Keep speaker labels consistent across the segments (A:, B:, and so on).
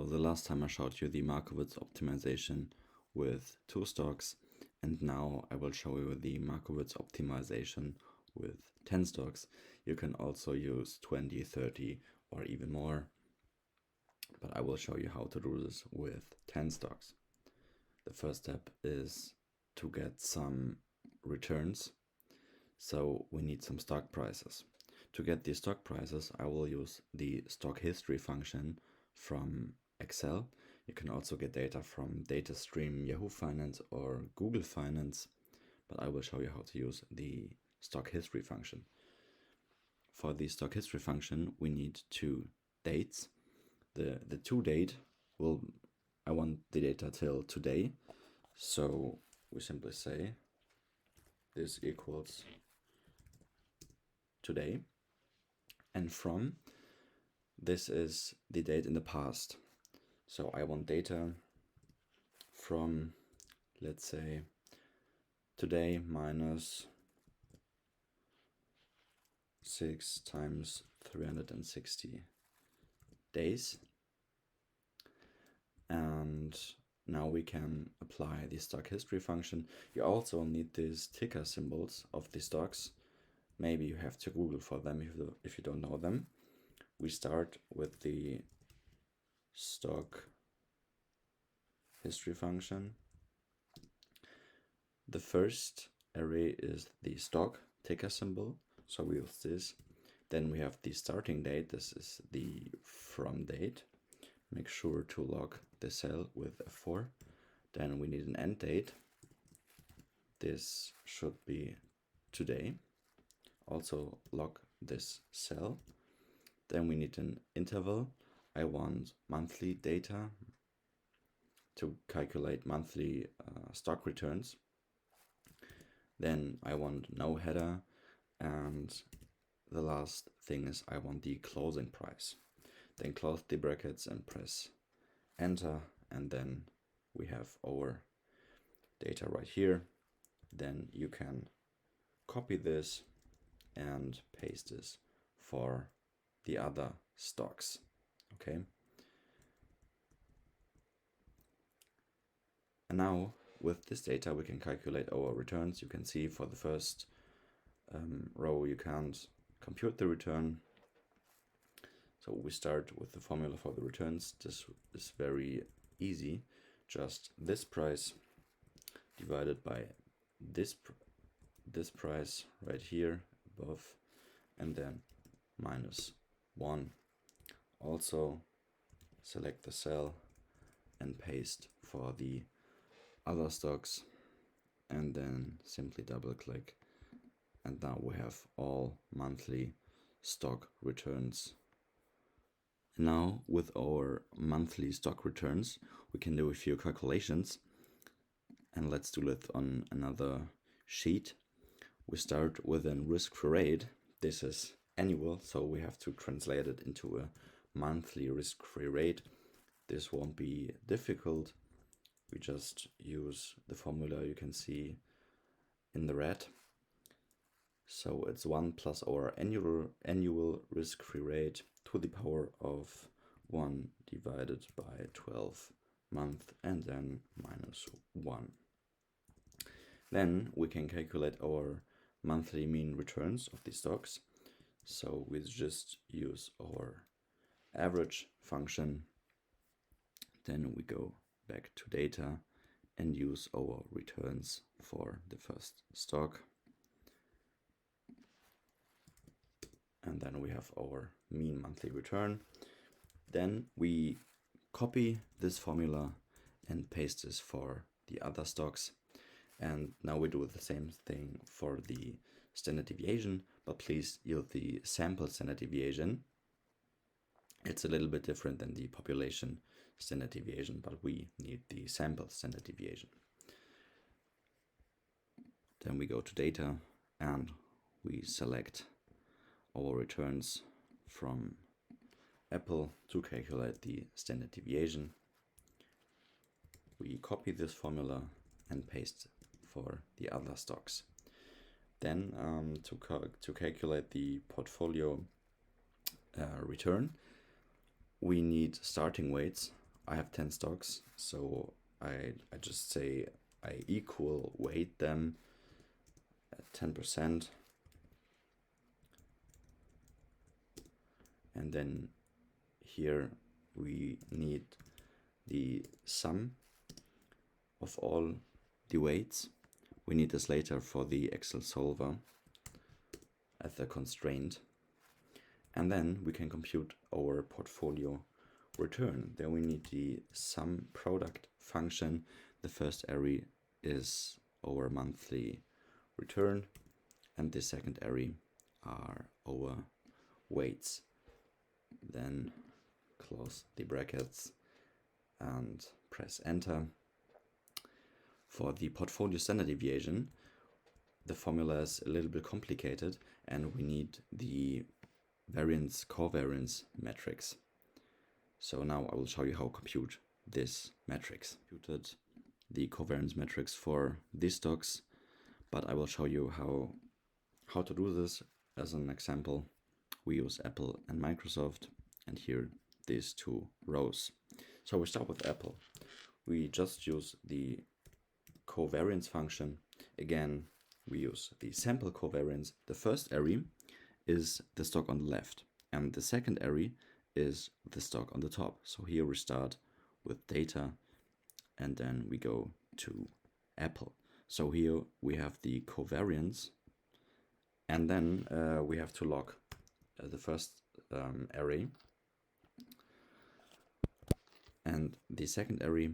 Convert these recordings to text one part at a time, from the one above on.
A: the last time I showed you the Markowitz optimization with 2 stocks, and now I will show you the Markowitz optimization with 10 stocks. You can also use 20, 30 or even more, but I will show you how to do this with 10 stocks. The first step is to get some returns, so we need some stock prices. To get these stock prices, I will use the stock history function from Excel. You can also get data from DataStream, Yahoo Finance or Google Finance, but I will show you how to use the stock history function. For the stock history function, we need 2 dates. The to date I want the data till today, so we simply say this equals today, and from this is the date in the past. So I want data from, let's say, today minus 6 times 360 days. And now we can apply the stock history function. You also need these ticker symbols of the stocks. Maybe you have to Google for them if you don't know them. We start with the stock history function. The first array is the stock ticker symbol, so we use this. Then we have the starting date. This is the from date. Make sure to log the cell with F4. Then we need an end date. This should be today. Also log this cell. Then we need an interval. I want monthly data to calculate monthly stock returns. Then I want no header, and the last thing is I want the closing price. Then close the brackets and press enter, and then we have our data right here. Then you can copy this and paste this for the other stocks. Okay. And now with this data we can calculate our returns. You can see for the first row you can't compute the return. So we start with the formula for the returns. This is very easy. Just this price divided by this price right here above, and then minus 1. Also select the cell and paste for the other stocks, and then simply double click, and now we have all monthly stock returns. Now with our monthly stock returns we can do a few calculations, and let's do it on another sheet. We start with a risk-free rate. This is annual, so we have to translate it into a monthly risk-free rate. This won't be difficult. We just use the formula you can see in the red. So it's 1 plus our annual risk-free rate to the power of 1 divided by 12 month, and then minus 1. Then we can calculate our monthly mean returns of the stocks. So we just use our average function. Then we go back to data and use our returns for the first stock. And then we have our mean monthly return. Then we copy this formula and paste this for the other stocks. And now we do the same thing for the standard deviation, but please use the sample standard deviation. It's a little bit different than the population standard deviation, but we need the sample standard deviation. Then we go to data and we select our returns from Apple to calculate the standard deviation. We copy this formula and paste for the other stocks. Then to calculate the portfolio return, we need starting weights. I have 10 stocks, so I just say I equal weight them at 10%, and then here we need the sum of all the weights. We need this later for the Excel solver as a constraint. And then we can compute our portfolio return. Then we need the sum product function. The first array is our monthly return, and the second array are our weights. Then close the brackets and press enter. For the portfolio standard deviation, the formula is a little bit complicated, and we need the variance covariance matrix. So now I will show you how to compute this matrix. Computed the covariance matrix for these stocks, but I will show you how to do this as an example. We use Apple and Microsoft, and here these two rows. So we start with Apple. We just use the covariance function. Again, we use the sample covariance. The first array is the stock on the left, and the second array is the stock on the top. So here we start with data, and then we go to Apple. So here we have the covariance, and then we have to log the first array, and the second array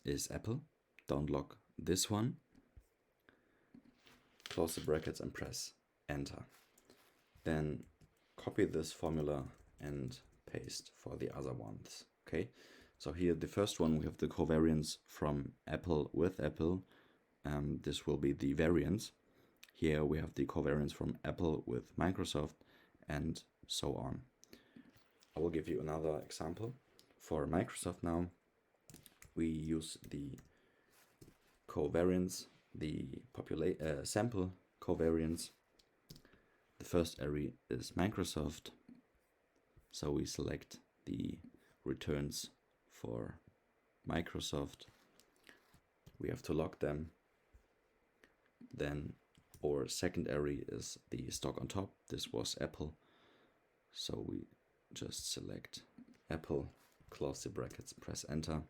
A: is Apple. Don't log this one. Close the brackets and press enter. Then copy this formula and paste for the other ones. Okay, so here the first one, we have the covariance from Apple with Apple. This will be the variance. Here we have the covariance from Apple with Microsoft, and so on. I will give you another example. For Microsoft now, we use the covariance, the sample covariance. The first array is Microsoft, so we select the returns for Microsoft. We have to log them. Then our second array is the stock on top. This was Apple, so we just select Apple, close the brackets, press enter.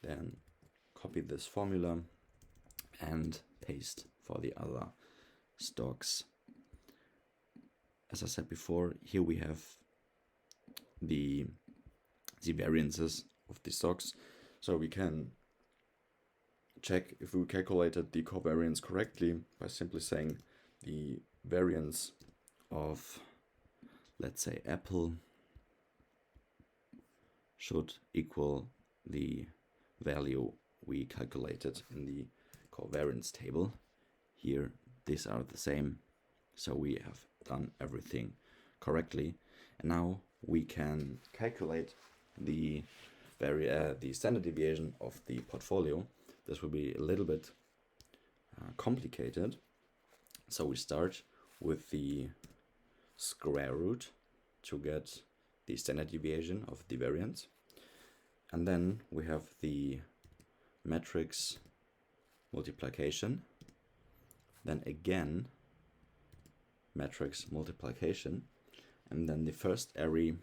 A: Then copy this formula and paste for the other stocks. As I said before, here we have the variances of the stocks, so we can check if we calculated the covariance correctly by simply saying the variance of, let's say, Apple should equal the value we calculated in the covariance table. Here these are the same, so we have done everything correctly, and now we can calculate the standard deviation of the portfolio. This will be a little bit complicated, so we start with the square root to get the standard deviation of the variance, and then we have the matrix multiplication, then again matrix multiplication, and then the first array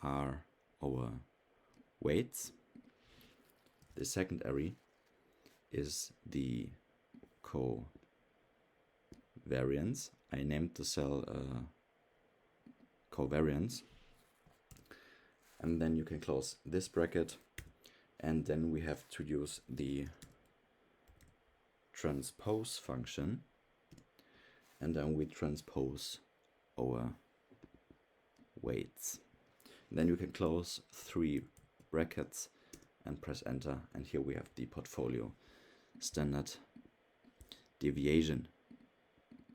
A: are our weights. The second array is the covariance. I named the cell covariance, and then you can close this bracket, and then we have to use the transpose function, and then we transpose our weights. And then you can close 3 brackets and press enter, and here we have the portfolio standard deviation.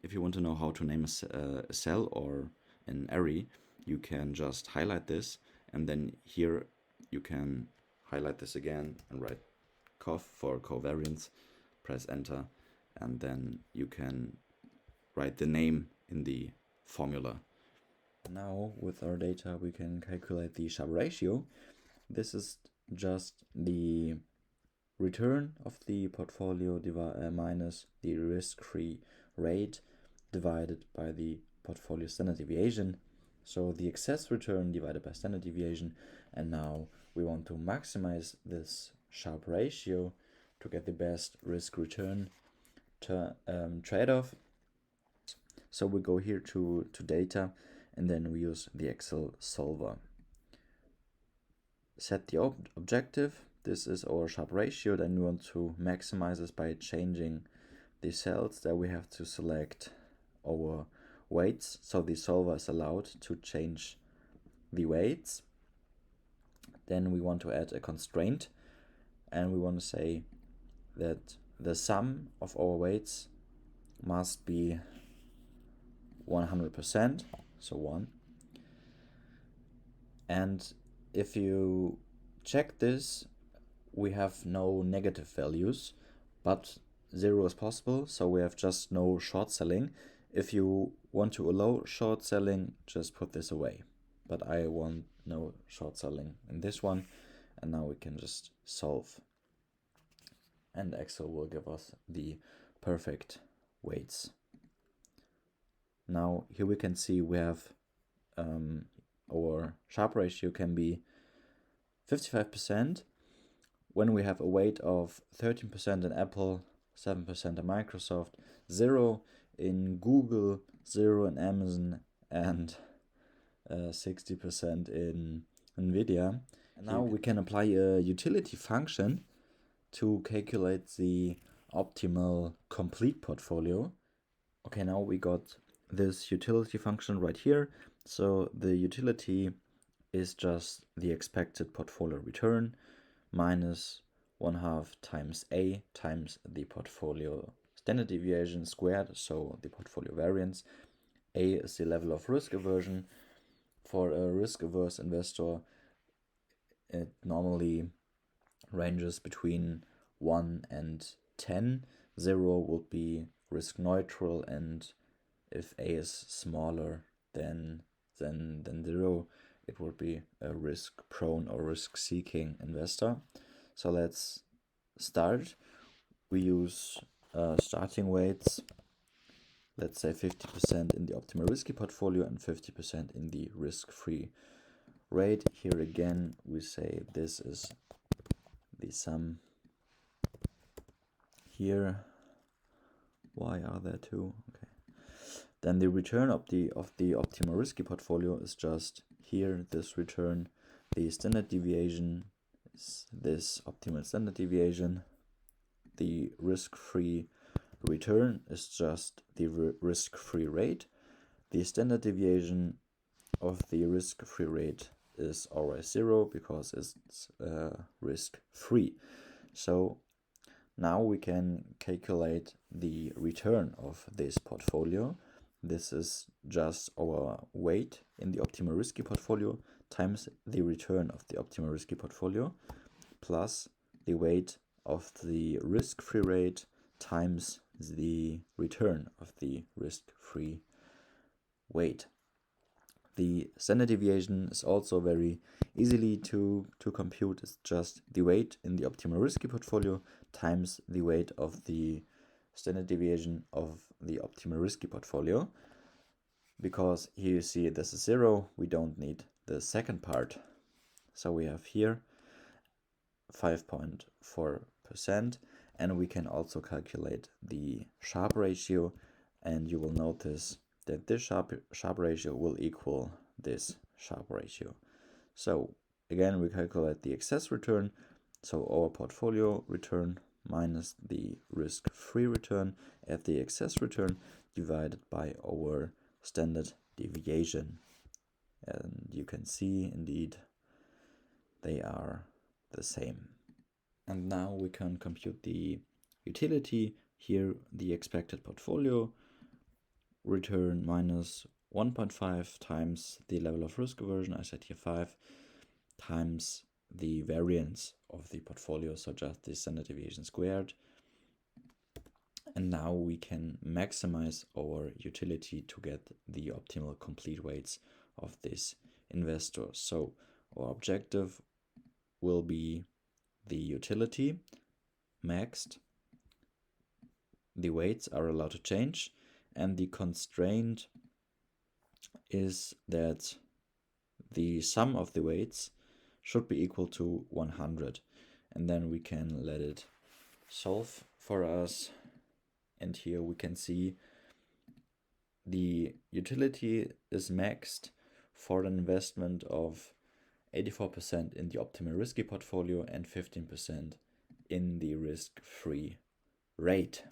A: If you want to know how to name a cell or an array, you can just highlight this, and then here you can highlight this again and write cov for covariance, press enter, and then you can write the name in the formula. Now with our data we can calculate the Sharpe ratio. This is just the return of the portfolio minus the risk-free rate divided by the portfolio standard deviation. So the excess return divided by standard deviation, and now we want to maximize this Sharpe ratio to get the best risk-return trade-off. So we go here to data, and then we use the Excel solver. Set the objective. This is our Sharpe ratio. Then we want to maximize this by changing the cells. There we have to select our weights. So the solver is allowed to change the weights. Then we want to add a constraint, and we want to say that the sum of our weights must be 100%, so 1. And if you check this, we have no negative values, but 0 is possible, so we have just no short selling. If you want to allow short selling, just put this away. But I want no short selling in this one, and now we can just solve. And Excel will give us the perfect weights. Now here we can see we have our Sharpe ratio can be 55% when we have a weight of 13% in Apple, 7% in Microsoft, 0 in Google, 0 in Amazon, and 60% in Nvidia. And now we can apply a utility function to calculate the optimal complete portfolio. Okay, now we got this utility function right here. So the utility is just the expected portfolio return minus 1/2 times A times the portfolio standard deviation squared, so the portfolio variance. A is the level of risk aversion. For a risk-averse investor, it normally ranges between 1 and 10. 0 would be risk neutral, and if A is smaller than 0, it would be a risk-prone or risk-seeking investor. So let's start. We use starting weights. Let's say 50% in the optimal risky portfolio and 50% in the risk-free rate. Here again, we say this is the sum. Here, why are there two? Okay. Then the return of the optimal risky portfolio is just here, this return. The standard deviation is this optimal standard deviation. The risk-free return is just the risk-free rate. The standard deviation of the risk-free rate is always 0 because it's risk-free. So now we can calculate the return of this portfolio. This is just our weight in the optimal risky portfolio times the return of the optimal risky portfolio plus the weight of the risk-free rate times the return of the risk-free weight. The standard deviation is also very easily to compute. It's just the weight in the optimal risky portfolio times the weight of the standard deviation of the optimal risky portfolio. Because here you see this is 0, we don't need the second part. So we have here 5.4%, and we can also calculate the Sharpe ratio, and you will notice that this Sharpe ratio will equal this Sharpe ratio. So again, we calculate the excess return, so our portfolio return minus the risk-free return at the excess return divided by our standard deviation. And you can see indeed they are the same. And now we can compute the utility. Here the expected portfolio return minus 1.5 times the level of risk aversion, I said here 5, times the variance of the portfolio, so just the standard deviation squared. And now we can maximize our utility to get the optimal complete weights of this investor. So our objective will be the utility maxed, the weights are allowed to change, and the constraint is that the sum of the weights should be equal to 100, and then we can let it solve for us. And here we can see the utility is maxed for an investment of 84% in the optimal risky portfolio and 15% in the risk-free rate.